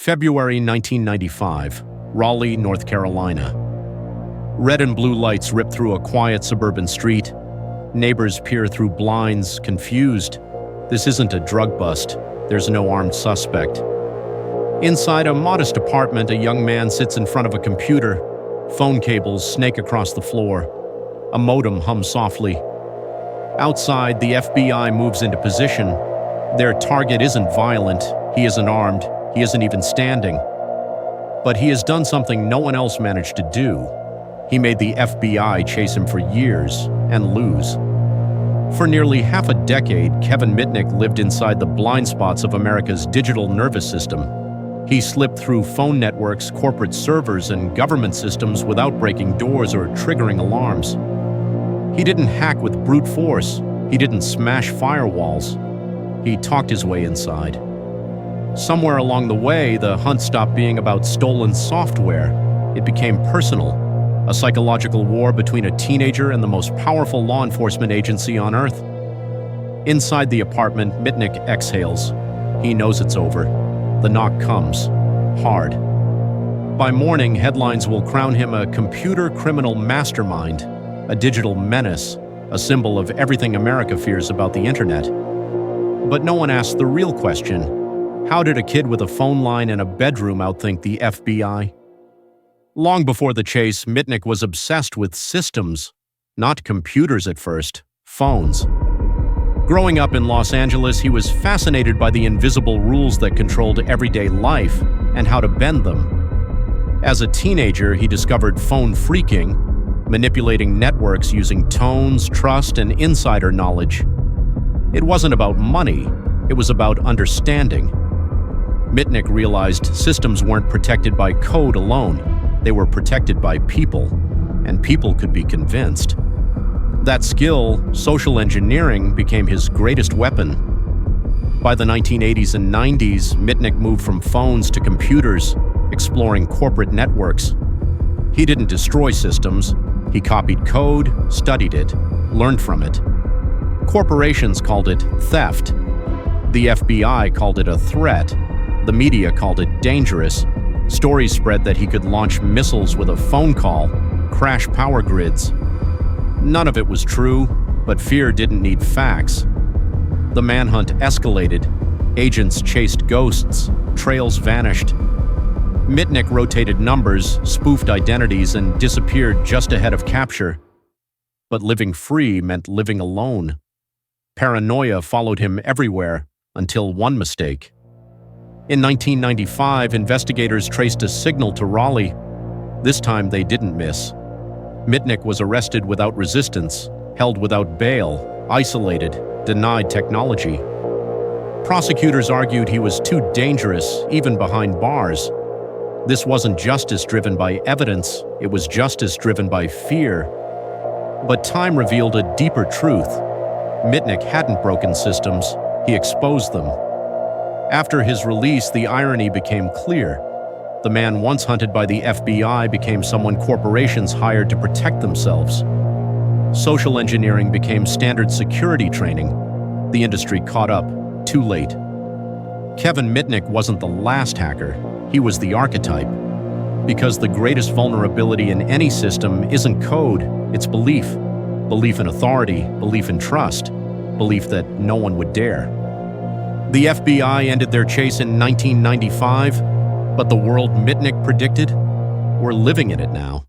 February 1995, Raleigh, North Carolina. Red and blue lights rip through a quiet suburban street. Neighbors peer through blinds, confused. This isn't a drug bust. There's no armed suspect. Inside a modest apartment, a young man sits in front of a computer. Phone cables snake across the floor. A modem hums softly. Outside, the FBI moves into position. Their target isn't violent. He isn't armed. He isn't even standing. But he has done something no one else managed to do. He made the FBI chase him for years and lose. For nearly half a decade, Kevin Mitnick lived inside the blind spots of America's digital nervous system. He slipped through phone networks, corporate servers, and government systems without breaking doors or triggering alarms. He didn't hack with brute force. He didn't smash firewalls. He talked his way inside. Somewhere along the way, the hunt stopped being about stolen software. It became personal, a psychological war between a teenager and the most powerful law enforcement agency on Earth. Inside the apartment, Mitnick exhales. He knows it's over. The knock comes, hard. By morning, headlines will crown him a computer criminal mastermind, a digital menace, a symbol of everything America fears about the internet. But no one asks the real question. How did a kid with a phone line and a bedroom outthink the FBI? Long before the chase, Mitnick was obsessed with systems, not computers at first, phones. Growing up in Los Angeles, he was fascinated by the invisible rules that controlled everyday life and how to bend them. As a teenager, he discovered phone phreaking, manipulating networks using tones, trust, and insider knowledge. It wasn't about money, it was about understanding. Mitnick realized systems weren't protected by code alone. They were protected by people, and people could be convinced. That skill, social engineering, became his greatest weapon. By the 1980s and 90s, Mitnick moved from phones to computers, exploring corporate networks. He didn't destroy systems. He copied code, studied it, learned from it. Corporations called it theft. The FBI called it a threat. The media called it dangerous. Stories spread that he could launch missiles with a phone call, crash power grids. None of it was true, but fear didn't need facts. The manhunt escalated. Agents chased ghosts. Trails vanished. Mitnick rotated numbers, spoofed identities, and disappeared just ahead of capture. But living free meant living alone. Paranoia followed him everywhere, until one mistake. In 1995, investigators traced a signal to Raleigh. This time they didn't miss. Mitnick was arrested without resistance, held without bail, isolated, denied technology. Prosecutors argued he was too dangerous, even behind bars. This wasn't justice driven by evidence, it was justice driven by fear. But time revealed a deeper truth. Mitnick hadn't broken systems, he exposed them. After his release, the irony became clear. The man once hunted by the FBI became someone corporations hired to protect themselves. Social engineering became standard security training. The industry caught up, too late. Kevin Mitnick wasn't the last hacker, he was the archetype. Because the greatest vulnerability in any system isn't code, it's belief. Belief in authority, belief in trust, belief that no one would dare. The FBI ended their chase in 1995, but the world Mitnick predicted? We're living in it now.